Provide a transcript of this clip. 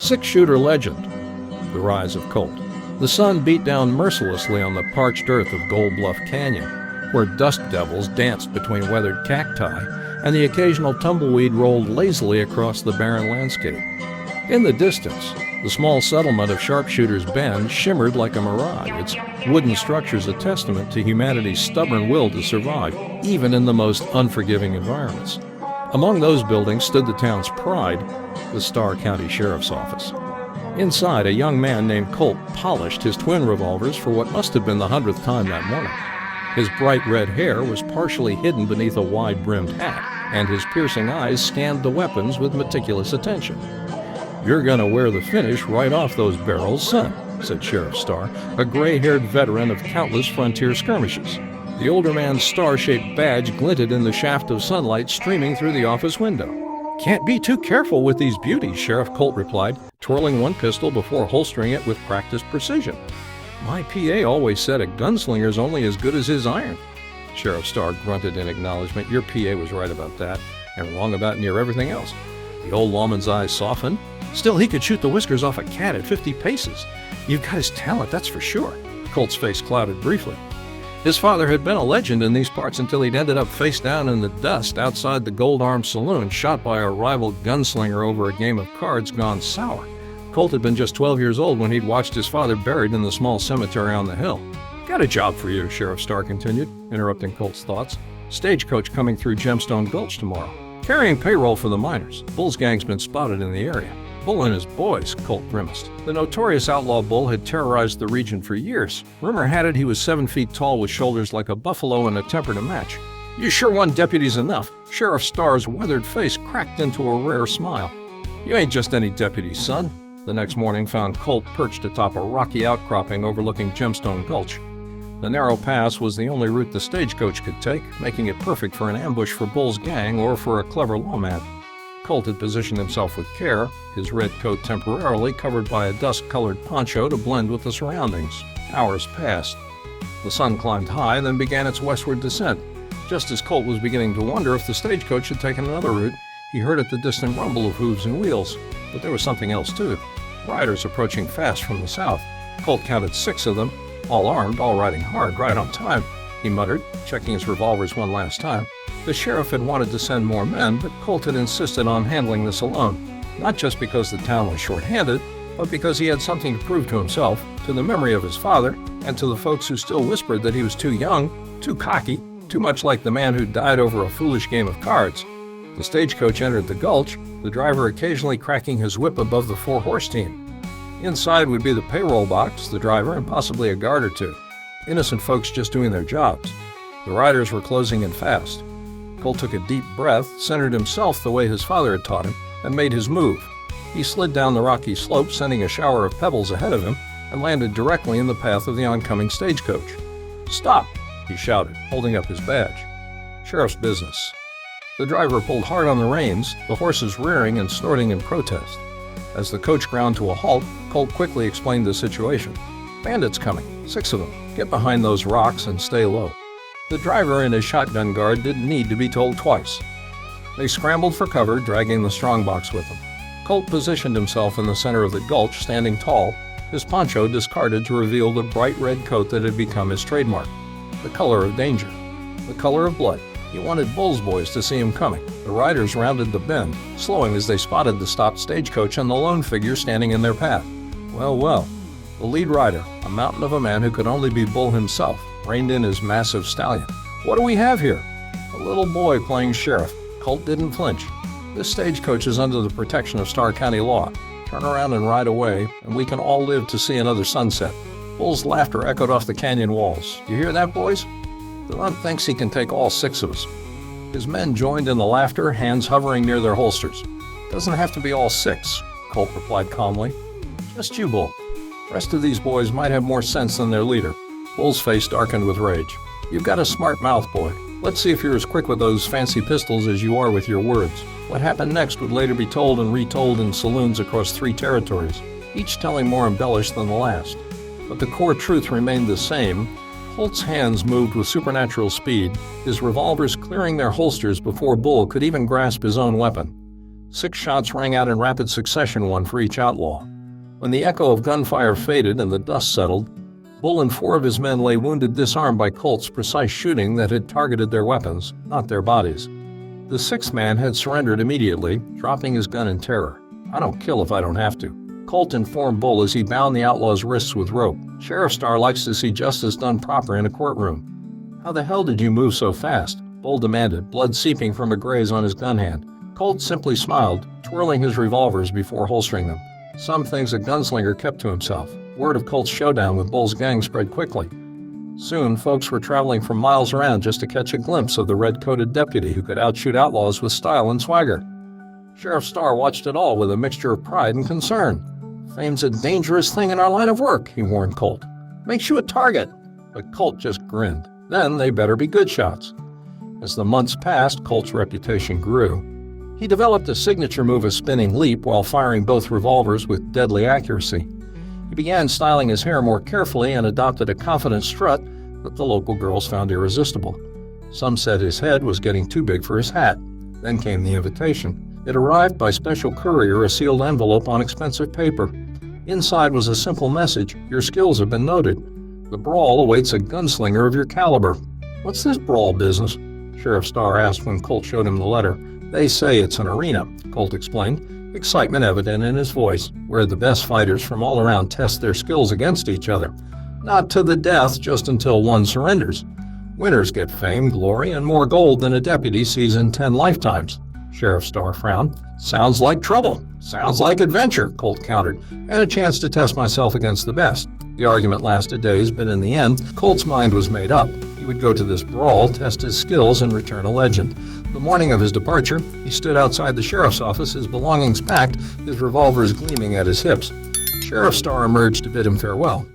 Six-shooter legend. The rise of Colt. The sun beat down mercilessly on the parched earth of Gold Bluff Canyon, where dust devils danced between weathered cacti, and the occasional tumbleweed rolled lazily across the barren landscape. In the distance, the small settlement of Sharpshooter's Bend shimmered like a mirage, its wooden structures a testament to humanity's stubborn will to survive, even in the most unforgiving environments. Among those buildings stood the town's pride, the Starr County Sheriff's Office. Inside, a young man named Colt polished his twin revolvers for what must have been the 100th time that morning. His bright red hair was partially hidden beneath a wide-brimmed hat, and his piercing eyes scanned the weapons with meticulous attention. "You're gonna wear the finish right off those barrels, son," said Sheriff Starr, a gray-haired veteran of countless frontier skirmishes. The older man's star-shaped badge glinted in the shaft of sunlight streaming through the office window. "Can't be too careful with these beauties," Sheriff Colt replied, twirling one pistol before holstering it with practiced precision. "My PA always said a gunslinger's only as good as his iron." Sheriff Starr grunted in acknowledgement. "Your PA was right about that, and wrong about near everything else." The old lawman's eyes softened. "Still, he could shoot the whiskers off a cat at 50 paces. You've got his talent, that's for sure." Colt's face clouded briefly. His father had been a legend in these parts until he'd ended up face down in the dust outside the Gold Arm Saloon, shot by a rival gunslinger over a game of cards gone sour. Colt had been just 12 years old when he'd watched his father buried in the small cemetery on the hill. "Got a job for you," Sheriff Starr continued, interrupting Colt's thoughts. "Stagecoach coming through Gemstone Gulch tomorrow, carrying payroll for the miners. Bull's gang's been spotted in the area." "Bull and his boys," Colt grimaced. The notorious outlaw Bull had terrorized the region for years. Rumor had it he was 7 feet tall with shoulders like a buffalo and a temper to match. "You sure one deputy's enough?" Sheriff Starr's weathered face cracked into a rare smile. "You ain't just any deputy, son." The next morning found Colt perched atop a rocky outcropping overlooking Gemstone Gulch. The narrow pass was the only route the stagecoach could take, making it perfect for an ambush for Bull's gang or for a clever lawman. Colt had positioned himself with care, his red coat temporarily covered by a dust-colored poncho to blend with the surroundings. Hours passed. The sun climbed high, then began its westward descent. Just as Colt was beginning to wonder if the stagecoach had taken another route, he heard at the distant rumble of hooves and wheels. But there was something else, too. Riders approaching fast from the south. Colt counted 6 of them, all armed, all riding hard, right on time, he muttered, checking his revolvers one last time. The sheriff had wanted to send more men, but Colt had insisted on handling this alone, not just because the town was short-handed, but because he had something to prove to himself, to the memory of his father, and to the folks who still whispered that he was too young, too cocky, too much like the man who died over a foolish game of cards. The stagecoach entered the gulch, the driver occasionally cracking his whip above the 4-horse team. Inside would be the payroll box, the driver, and possibly a guard or two. Innocent folks just doing their jobs. The riders were closing in fast. Colt took a deep breath, centered himself the way his father had taught him, and made his move. He slid down the rocky slope, sending a shower of pebbles ahead of him, and landed directly in the path of the oncoming stagecoach. "Stop!" he shouted, holding up his badge. "Sheriff's business." The driver pulled hard on the reins, the horses rearing and snorting in protest. As the coach ground to a halt, Colt quickly explained the situation. "Bandits coming, 6 of them. Get behind those rocks and stay low." The driver and his shotgun guard didn't need to be told twice. They scrambled for cover, dragging the strongbox with them. Colt positioned himself in the center of the gulch, standing tall, his poncho discarded to reveal the bright red coat that had become his trademark. The color of danger. The color of blood. He wanted Bull's boys to see him coming. The riders rounded the bend, slowing as they spotted the stopped stagecoach and the lone figure standing in their path. Well, well. The lead rider, a mountain of a man who could only be Bull himself, reined in his massive stallion. "What do we have here?" A little boy playing sheriff. Colt didn't flinch. "This stagecoach is under the protection of Starr County law. Turn around and ride away, and we can all live to see another sunset." Bull's laughter echoed off the canyon walls. "You hear that, boys? The runt thinks he can take all 6 of us." His men joined in the laughter, hands hovering near their holsters. "Doesn't have to be all 6, Colt replied calmly. "Just you, Bull. The rest of these boys might have more sense than their leader." Bull's face darkened with rage. "You've got a smart mouth, boy. Let's see if you're as quick with those fancy pistols as you are with your words." What happened next would later be told and retold in saloons across 3 territories, each telling more embellished than the last. But the core truth remained the same. Colt's hands moved with supernatural speed, his revolvers clearing their holsters before Bull could even grasp his own weapon. 6 shots rang out in rapid succession, one for each outlaw. When the echo of gunfire faded and the dust settled, Bull and 4 of his men lay wounded, disarmed by Colt's precise shooting that had targeted their weapons, not their bodies. The 6th man had surrendered immediately, dropping his gun in terror. "I don't kill if I don't have to," Colt informed Bull as he bound the outlaw's wrists with rope. "Sheriff Star likes to see justice done proper in a courtroom." "How the hell did you move so fast?" Bull demanded, blood seeping from a graze on his gun hand. Colt simply smiled, twirling his revolvers before holstering them. Some things a gunslinger kept to himself. Word of Colt's showdown with Bull's gang spread quickly. Soon, folks were traveling from miles around just to catch a glimpse of the red-coated deputy who could outshoot outlaws with style and swagger. Sheriff Star watched it all with a mixture of pride and concern. "Fame's a dangerous thing in our line of work," he warned Colt. "Makes you a target." But Colt just grinned. Then they better be good shots. As the months passed, Colt's reputation grew. He developed a signature move of spinning leap while firing both revolvers with deadly accuracy. He began styling his hair more carefully and adopted a confident strut that the local girls found irresistible. Some said his head was getting too big for his hat. Then came the invitation. It arrived by special courier, a sealed envelope on expensive paper. Inside was a simple message: "Your skills have been noted. The Brawl awaits a gunslinger of your caliber." "What's this Brawl business?" Sheriff Star asked when Colt showed him the letter. "They say it's an arena," Colt explained, excitement evident in his voice, "where the best fighters from all around test their skills against each other. Not to the death, just until one surrenders. Winners get fame, glory, and more gold than a deputy sees in 10 lifetimes." Sheriff Star frowned. "Sounds like trouble." "Sounds like adventure," Colt countered, "and a chance to test myself against the best." The argument lasted days, but in the end, Colt's mind was made up. He would go to this Brawl, test his skills, and return a legend. The morning of his departure, he stood outside the sheriff's office, his belongings packed, his revolvers gleaming at his hips. Sheriff Star emerged to bid him farewell.